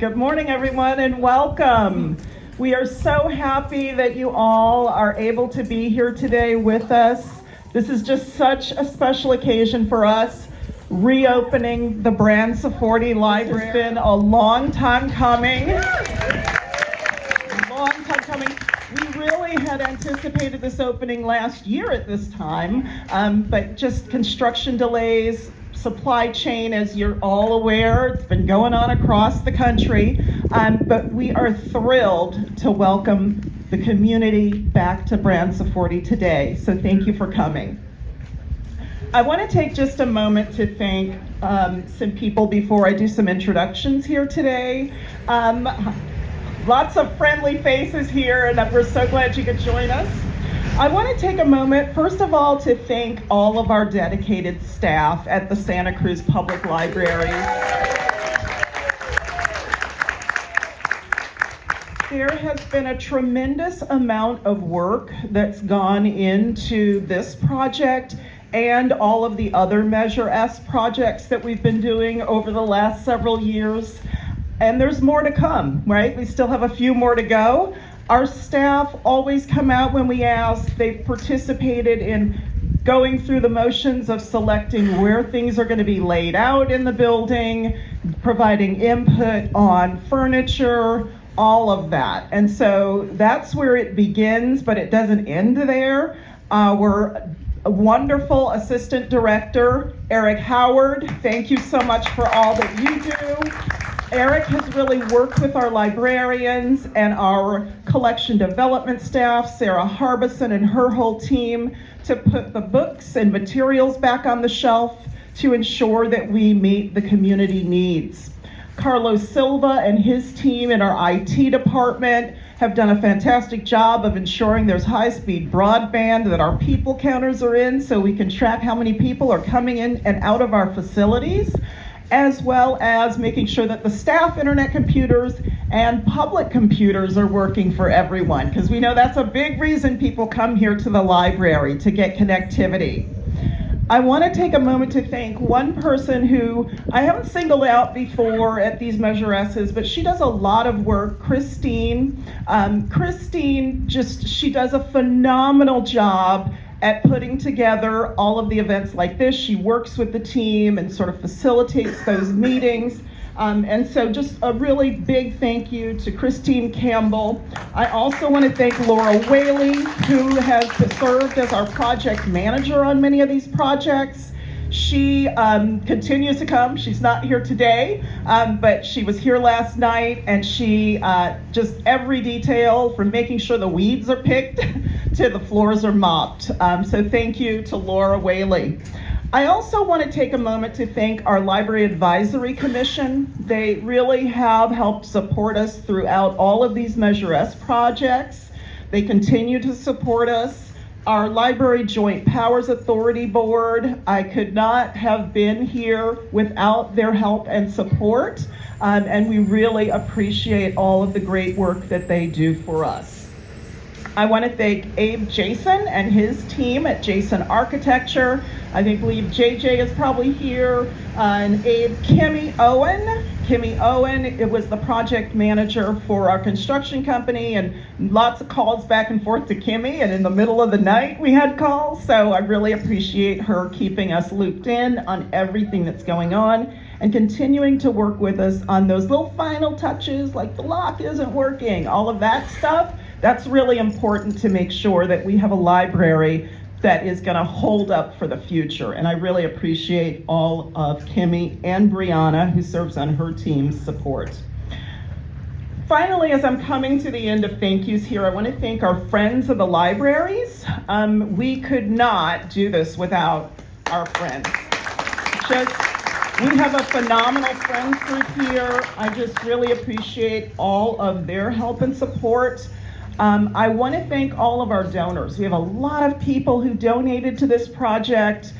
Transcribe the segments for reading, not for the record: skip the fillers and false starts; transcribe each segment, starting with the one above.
Good morning, everyone, and welcome. We are so happy that you all are able to be here today with us. This is just such a special occasion for us, reopening the Branciforte Library. It's been a long time coming. We really had anticipated this opening last year at this time, but just construction delays, supply chain, as you're all aware, it's been going on across the country, but we are thrilled to welcome the community back to Branciforte today. So thank you for coming. I want to take just a moment to thank some people before I do some introductions here today. Lots of friendly faces here, and we're so glad you could join us. I want to take a moment, first of all, to thank all of our dedicated staff at the Santa Cruz Public Library. There has been a tremendous amount of work that's gone into this project and all of the other Measure S projects that we've been doing over the last several years. And there's more to come, right? We still have a few more to go. Our staff always come out when we ask. They've participated in going through the motions of selecting where things are going to be laid out in the building, providing input on furniture, all of that. And so that's where it begins, but it doesn't end there. Our wonderful assistant director, Eric Howard, thank you so much for all that you do. Eric has really worked with our librarians and our collection development staff, Sarah Harbison and her whole team, to put the books and materials back on the shelf to ensure that we meet the community needs. Carlos Silva and his team in our IT department have done a fantastic job of ensuring there's high-speed broadband, that our people counters are in so we can track how many people are coming in and out of our facilities, as well as making sure that the staff internet computers and public computers are working for everyone, because we know that's a big reason people come here to the library, to get connectivity. I want to take a moment to thank one person who I haven't singled out before at these Measure S's, but she does a lot of work, Christine. Christine, she does a phenomenal job at putting together all of the events like this. She works with the team and sort of facilitates those meetings. And so just a really big thank you to Christine Campbell. I also want to thank Laura Whaley, who has served as our project manager on many of these projects. She continues to come. She's not here today, but she was here last night, and she just every detail from making sure the weeds are picked to the floors are mopped. So thank you to Laura Whaley. I also want to take a moment to thank our Library Advisory Commission. They really have helped support us throughout all of these Measure S projects. They continue to support us. Our Library Joint Powers Authority Board, I could not have been here without their help and support, and we really appreciate all of the great work that they do for us. I want to thank Abe Jason and his team at Jason Architecture. I believe JJ is probably here, and Abe, Kimmy Owen. It was the project manager for our construction company, and lots of calls back and forth to Kimmy, and in the middle of the night we had calls, so I really appreciate her keeping us looped in on everything that's going on and continuing to work with us on those little final touches, like the lock isn't working, all of that stuff. That's really important to make sure that we have a library that is going to hold up for the future. And I really appreciate all of Kimmy and Brianna, who serves on her team's support. Finally, as I'm coming to the end of thank yous here, I want to thank our friends of the libraries. We could not do this without our friends. We have a phenomenal friends group here. I just really appreciate all of their help and support. I want to thank all of our donors. We have a lot of people who donated to this project.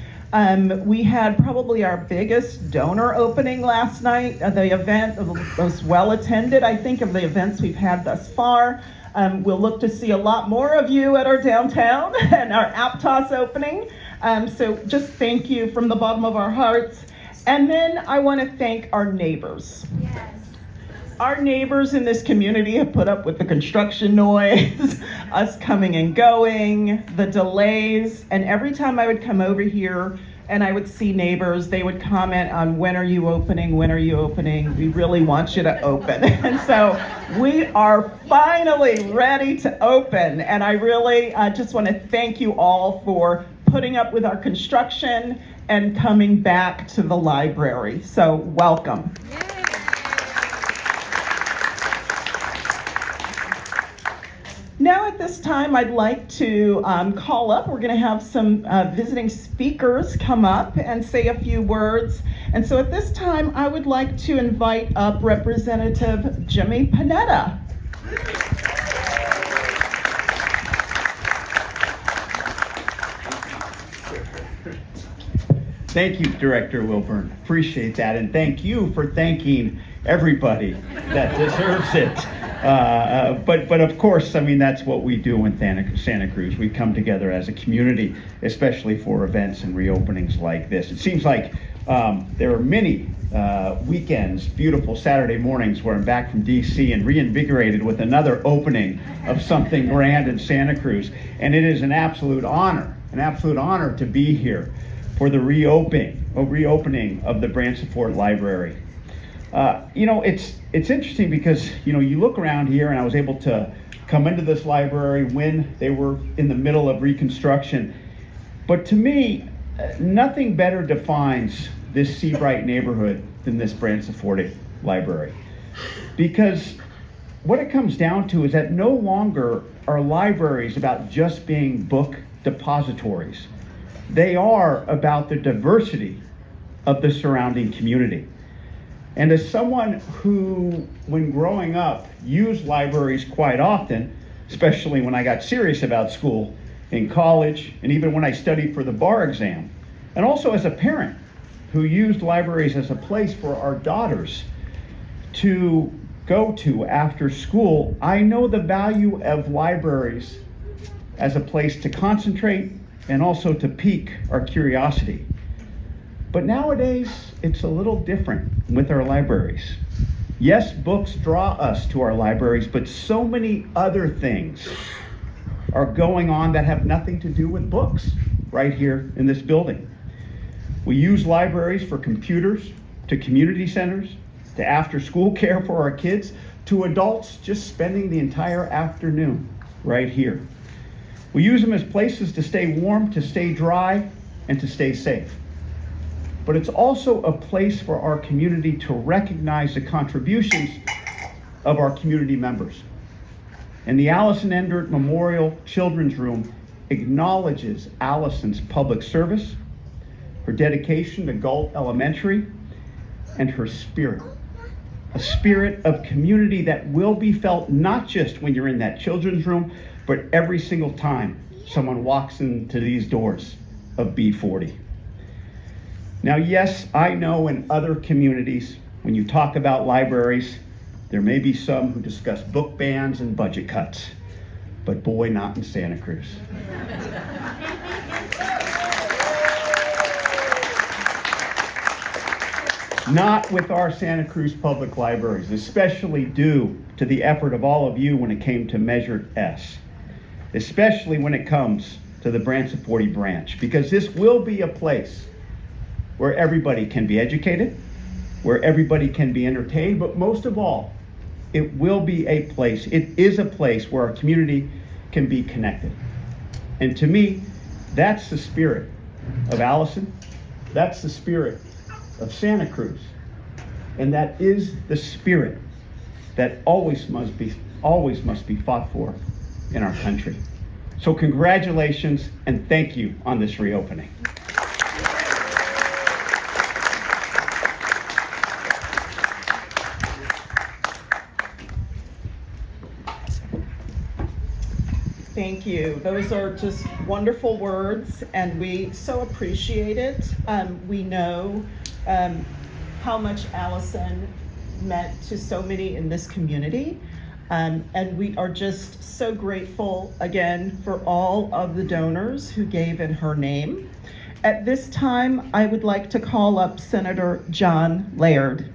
We had probably our biggest donor opening last night. The event was well attended, I think, of the events we've had thus far. We'll look to see a lot more of you at our downtown and our Aptos opening. So just thank you from the bottom of our hearts. And then I want to thank our neighbors. Yes. our neighbors in this community have put up with the construction noise, us coming and going, the delays, and every time I would come over here and I would see neighbors, they would comment on, when are you opening? When are you opening? We really want you to open. And so we are finally ready to open. And I really just want to thank you all for putting up with our construction and coming back to the library. So welcome. Now at this time, I'd like to call up, we're going to have some visiting speakers come up and say a few words. And so at this time, I would like to invite up Representative Jimmy Panetta. Thank you, Director Wilburn. Appreciate that. And thank you for thanking everybody that deserves it. But of course, I mean, that's what we do in Santa Cruz. We come together as a community, especially for events and reopenings like this. It seems like there are many weekends, beautiful Saturday mornings where I'm back from DC and reinvigorated with another opening of something grand in Santa Cruz. And it is an absolute honor to be here for the reopening of the Branciforte Library. It's interesting because, you look around here, and I was able to come into this library when they were in the middle of reconstruction. But to me, nothing better defines this Seabright neighborhood than this Branciforte Library. Because what it comes down to is that no longer are libraries about just being book depositories. They are about the diversity of the surrounding community. And as someone who, when growing up, used libraries quite often, especially when I got serious about school, in college, and even when I studied for the bar exam, and also as a parent who used libraries as a place for our daughters to go to after school, I know the value of libraries as a place to concentrate and also to pique our curiosity. But nowadays, it's a little different with our libraries. Yes, books draw us to our libraries, but so many other things are going on that have nothing to do with books right here in this building. We use libraries for computers, to community centers, to after-school care for our kids, to adults just spending the entire afternoon right here. We use them as places to stay warm, to stay dry, and to stay safe. But it's also a place for our community to recognize the contributions of our community members. And the Allison Endert Memorial Children's Room acknowledges Allison's public service, her dedication to Galt Elementary, and her spirit. A spirit of community that will be felt not just when you're in that children's room, but every single time someone walks into these doors of B40. Now, yes, I know in other communities, when you talk about libraries, there may be some who discuss book bans and budget cuts, but boy, not in Santa Cruz. Not with our Santa Cruz public libraries, especially due to the effort of all of you when it came to Measure S, especially when it comes to the Branciforte branch, because this will be a place where everybody can be educated, where everybody can be entertained, but most of all, it will be a place, it is a place where our community can be connected. And to me, that's the spirit of Allison, that's the spirit of Santa Cruz, and that is the spirit that always must be fought for in our country. So congratulations and thank you on this reopening. Thank you. Those are just wonderful words, and we so appreciate it. We know how much Allison meant to so many in this community, and we are just so grateful again for all of the donors who gave in her name. At this time, I would like to call up Senator John Laird.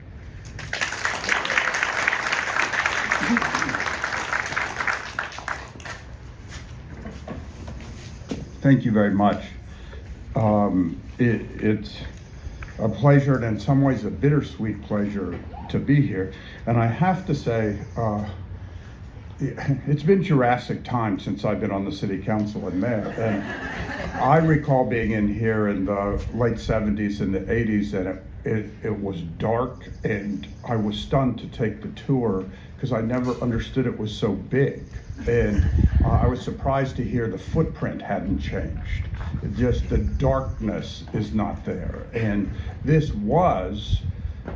Thank you very much. It's a pleasure and in some ways a bittersweet pleasure to be here. And I have to say, it's been Jurassic time since I've been on the city council and mayor. And I recall being in here in the late 70s and the 80s, and it was dark, and I was stunned to take the tour because I never understood it was so big. And I was surprised to hear the footprint hadn't changed. Just the darkness is not there. And this was,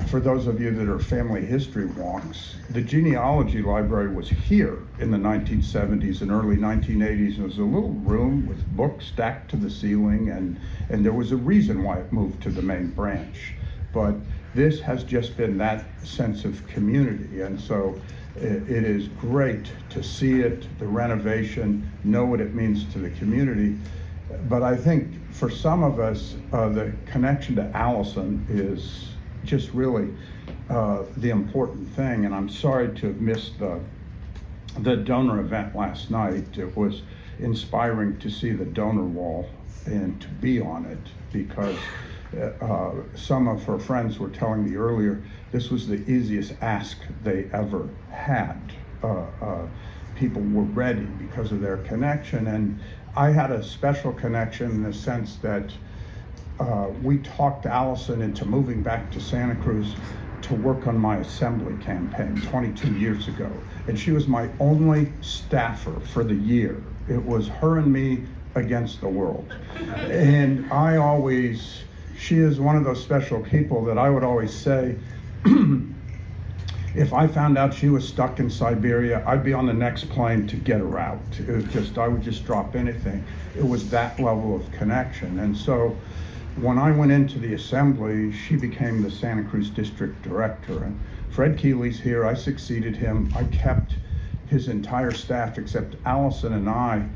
for those of you that are family history wonks, the genealogy library was here in the 1970s and early 1980s. It was a little room with books stacked to the ceiling, and there was a reason why it moved to the main branch. But this has just been that sense of community, and so it is great to see it, the renovation, know what it means to the community. But I think for some of us, the connection to Allison is just really the important thing. And I'm sorry to have missed the donor event last night. It was inspiring to see the donor wall and to be on it, because some of her friends were telling me earlier, this was the easiest ask they ever had. People were ready because of their connection, and I had a special connection in the sense that we talked Allison into moving back to Santa Cruz to work on my assembly campaign 22 years ago. And she was my only staffer for the year. It was her and me against the world. And she is one of those special people that I would always say, if I found out she was stuck in Siberia, I'd be on the next plane to get her out. It was just, I would just drop anything. It was that level of connection. And so when I went into the assembly, she became the Santa Cruz district director. And Fred Keeley's here, I succeeded him. I kept his entire staff, except Allison and I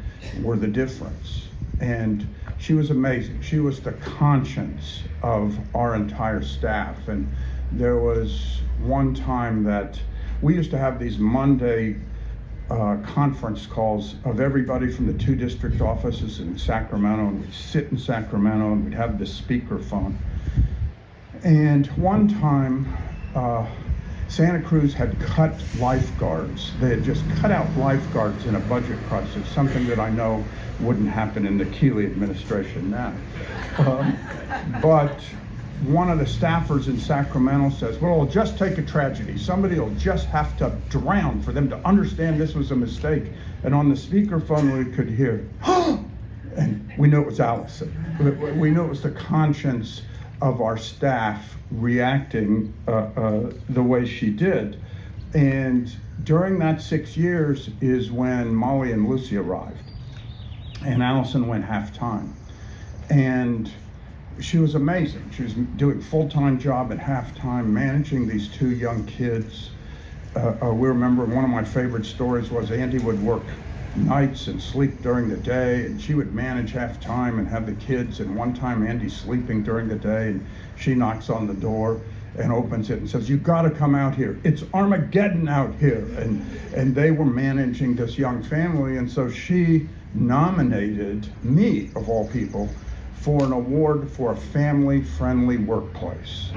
were the difference. And she was amazing. She was the conscience of our entire staff. And there was one time that we used to have these Monday conference calls of everybody from the 2 district offices in Sacramento, and we'd sit in Sacramento and we'd have this speakerphone. And one time, Santa Cruz had cut lifeguards. They had just cut out lifeguards in a budget crisis, something that I know wouldn't happen in the Keeley administration now. But one of the staffers in Sacramento says, well, it'll just take a tragedy. Somebody will just have to drown for them to understand this was a mistake. And on the speakerphone we could hear, and we knew it was Allison. We knew it was the conscience of our staff reacting the way she did. And during that 6 years is when Molly and Lucy arrived. And Allison went half-time. And she was amazing. She was doing a full-time job at half-time, managing these 2 young kids. We remember one of my favorite stories was Andy would work nights and sleep during the day, and she would manage half-time and have the kids. And one time Andy's sleeping during the day, and she knocks on the door and opens it and says, "You gotta come out here. It's Armageddon out here." And they were managing this young family, and so she nominated me, of all people, for an award for a family-friendly workplace.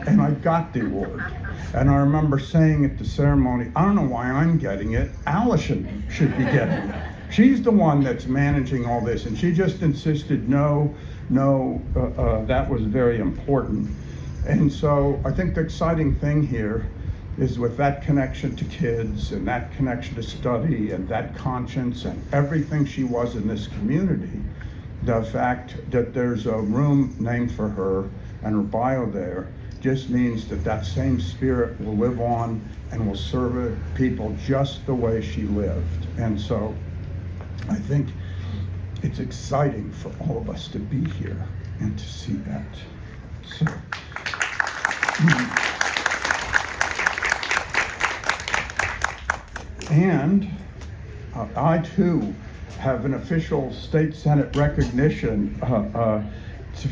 And I got the award. And I remember saying at the ceremony, I don't know why I'm getting it, Allison should be getting it. She's the one that's managing all this. And she just insisted, no, that was very important. And so I think the exciting thing here is with that connection to kids and that connection to study and that conscience and everything she was in this community, the fact that there's a room named for her and her bio there just means that that same spirit will live on and will serve people just the way she lived. And so I think it's exciting for all of us to be here and to see that. So. And I too have an official state senate recognition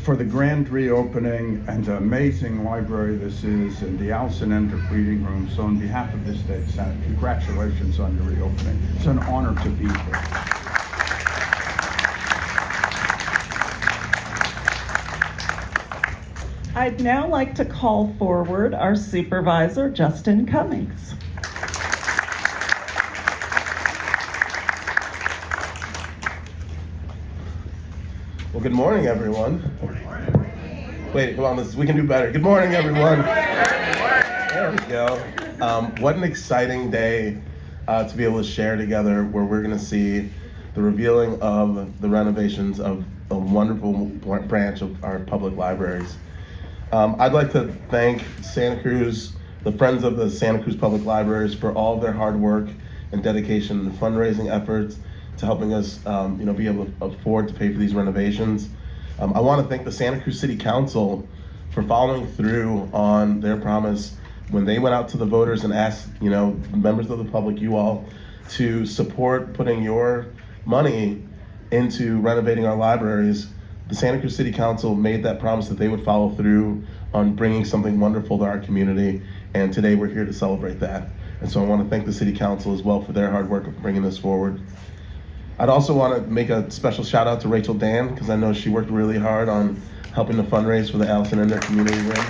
for the grand reopening and the amazing library this is, and the Allison Endrick Reading Room. So on behalf of the state senate, congratulations on your reopening. It's an honor to be here. I'd now like to call forward our supervisor, Justin Cummings. Well, good morning, everyone. Wait, come on, we can do better. Good morning, everyone. There we go. What an exciting day to be able to share together, where we're going to see the revealing of the renovations of a wonderful branch of our public libraries. I'd like to thank Santa Cruz, the Friends of the Santa Cruz Public Libraries, for all of their hard work and dedication and fundraising efforts to helping us be able to afford to pay for these renovations. I want to thank the Santa Cruz City Council for following through on their promise when they went out to the voters and asked, members of the public, you all, to support putting your money into renovating our libraries. The Santa Cruz City Council made that promise that they would follow through on bringing something wonderful to our community, and today we're here to celebrate that. And so I want to thank the City Council as well for their hard work of bringing this forward. I'd also want to make a special shout out to Rachel Dan, because I know she worked really hard on helping to fundraise for the Allison Ender Community Room.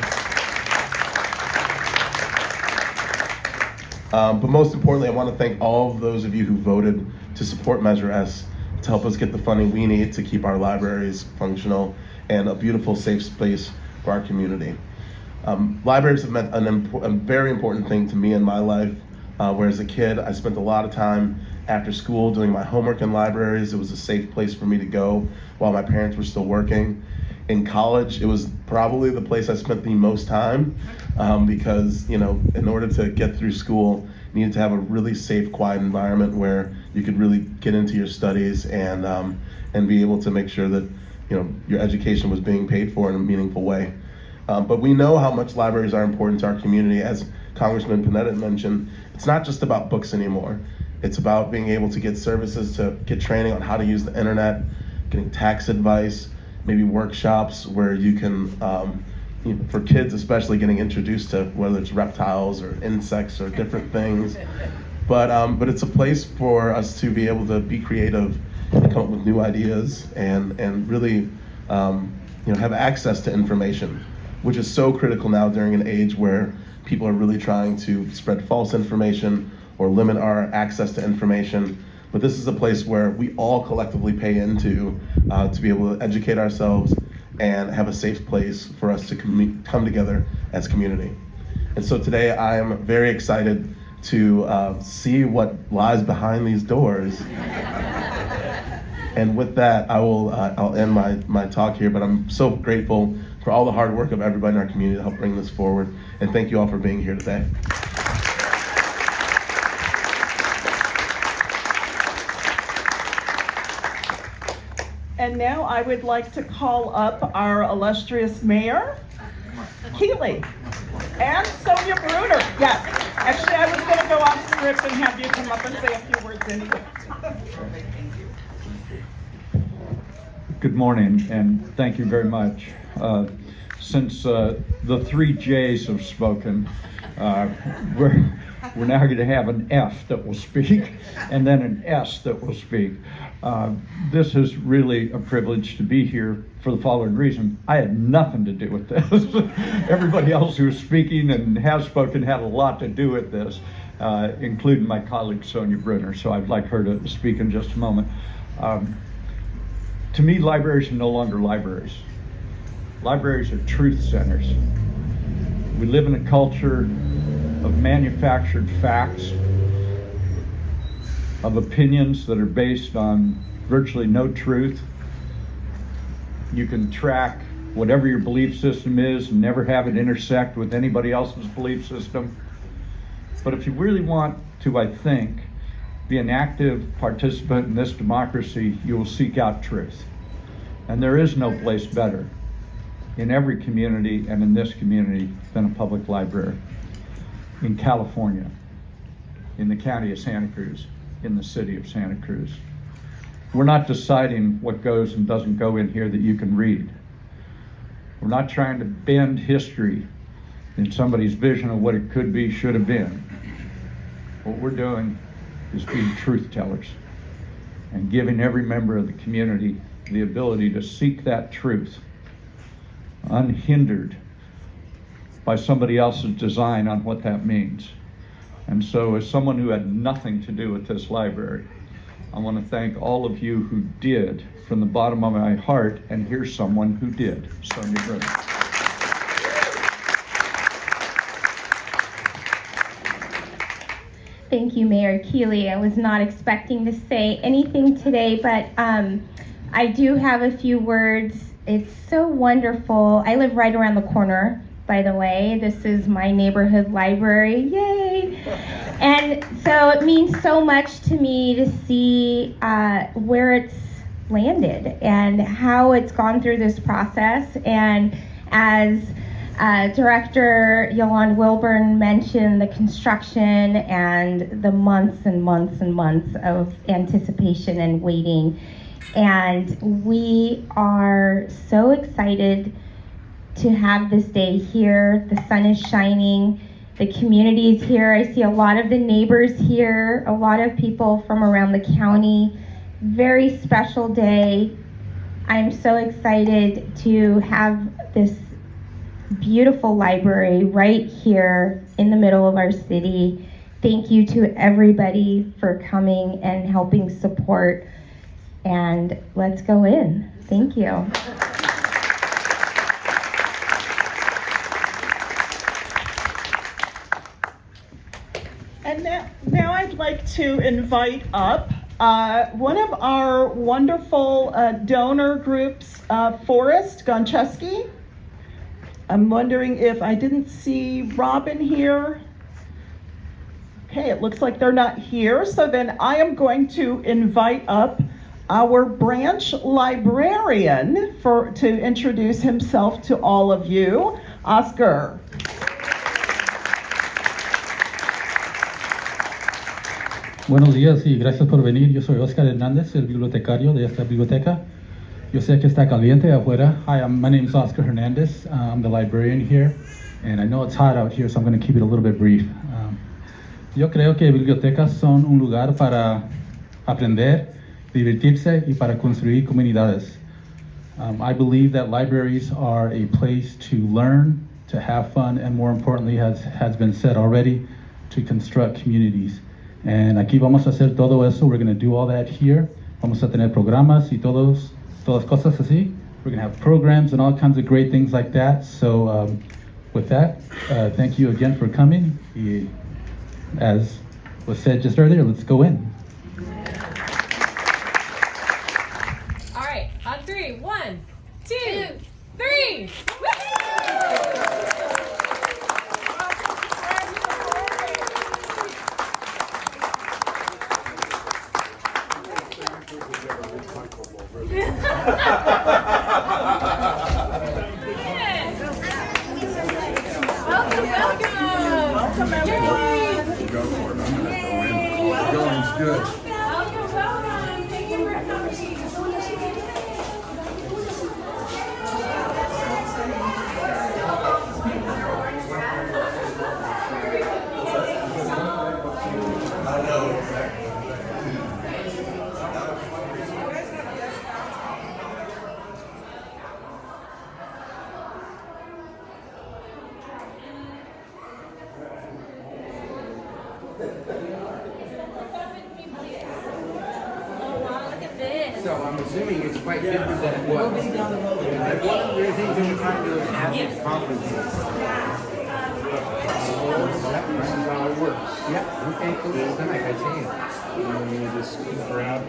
But most importantly, I want to thank all of those of you who voted to support Measure S to help us get the funding we need to keep our libraries functional and a beautiful, safe space for our community. Libraries have meant a very important thing to me in my life. Where as a kid, I spent a lot of time after school doing my homework in libraries. It was a safe place for me to go while my parents were still working. In college, it was probably the place I spent the most time because, in order to get through school, you needed to have a really safe, quiet environment where you could really get into your studies and be able to make sure that, your education was being paid for in a meaningful way. But we know how much libraries are important to our community. As Congressman Panetta mentioned, it's not just about books anymore. It's about being able to get services, to get training on how to use the internet, getting tax advice, maybe workshops where you can, for kids especially, getting introduced to whether it's reptiles or insects or different things. But it's a place for us to be able to be creative and come up with new ideas and really have access to information, which is so critical now during an age where people are really trying to spread false information or limit our access to information. But this is a place where we all collectively pay into to be able to educate ourselves and have a safe place for us to come together as community. And so today I am very excited to see what lies behind these doors. And with that, I'll end my talk here, but I'm so grateful for all the hard work of everybody in our community to help bring this forward. And thank you all for being here today. And now I would like to call up our illustrious mayor, Keeley, and Sonia Bruner. Yes, actually I was going to go off script and have you come up and say a few words anyway. Good morning, and thank you very much. Since the three J's have spoken, we're now going to have an F that will speak, and then an S that will speak. This is really a privilege to be here for the following reason. I had nothing to do with this. Everybody else who's speaking and has spoken had a lot to do with this, including my colleague Sonia Bruner, so I'd like her to speak in just a moment. To me, libraries are no longer libraries. Libraries are truth centers. We live in a culture of manufactured facts, of opinions that are based on virtually no truth. You can track whatever your belief system is and never have it intersect with anybody else's belief system. But if you really want to, I think, be an active participant in this democracy, you will seek out truth. And there is no place better in every community and in this community than a public library. In California, in the county of Santa Cruz, in the city of Santa Cruz. We're not deciding what goes and doesn't go in here that you can read. We're not trying to bend history in somebody's vision of what it could be, should have been. What we're doing is being truth tellers and giving every member of the community the ability to seek that truth unhindered by somebody else's design on what that means. And so as someone who had nothing to do with this library, I want to thank all of you who did from the bottom of my heart, and here's someone who did, Sonia Brown. Thank you, Mayor Keeley. I was not expecting to say anything today, but I do have a few words. It's so wonderful. I live right around the corner, by the way. This is my neighborhood library. Yay! And so it means so much to me to see where it's landed and how it's gone through this process. And as Director Yolande Wilburn mentioned, the construction and the months and months and months of anticipation and waiting. And we are so excited to have this day here. The sun is shining, the community is here. I see a lot of the neighbors here, a lot of people from around the county. Very special day. I'm so excited to have this beautiful library right here in the middle of our city. Thank you to everybody for coming and helping support. And let's go in. Thank you. And now I'd like to invite up one of our wonderful donor groups, Forrest Goncheski. I'm wondering if I didn't see Robin here. Okay, it looks like they're not here. So then I am going to invite up our branch librarian to introduce himself to all of you, Oscar. Buenos días y gracias por venir. Yo soy Oscar Hernández, el bibliotecario de esta biblioteca. Yo sé que está caliente afuera. Hi, my name is Oscar Hernandez. I'm the librarian here, and I know it's hot out here, so I'm going to keep it a little bit brief. Yo creo que bibliotecas son un lugar para aprender, divertirse y para construir comunidades. I believe that libraries are a place to learn, to have fun, and more importantly, has been said already, to construct communities. And aquí vamos a hacer todo eso. We're going to do all that here. Vamos a tener programas y todas cosas así. We're going to have programs and all kinds of great things like that. So with that, thank you again for coming. Y, as was said just earlier, let's go in. All right, on three. 1, 2, 3. Welcome everyone. Go for it. I'm gonna go in. Going's good. Welcome. Thank you for coming. So I'm assuming it's quite different than it was. One of the things that we're trying to do is have these conferences. This is how it works. Yep. Okay, cool. Then I got you. And then you just grab.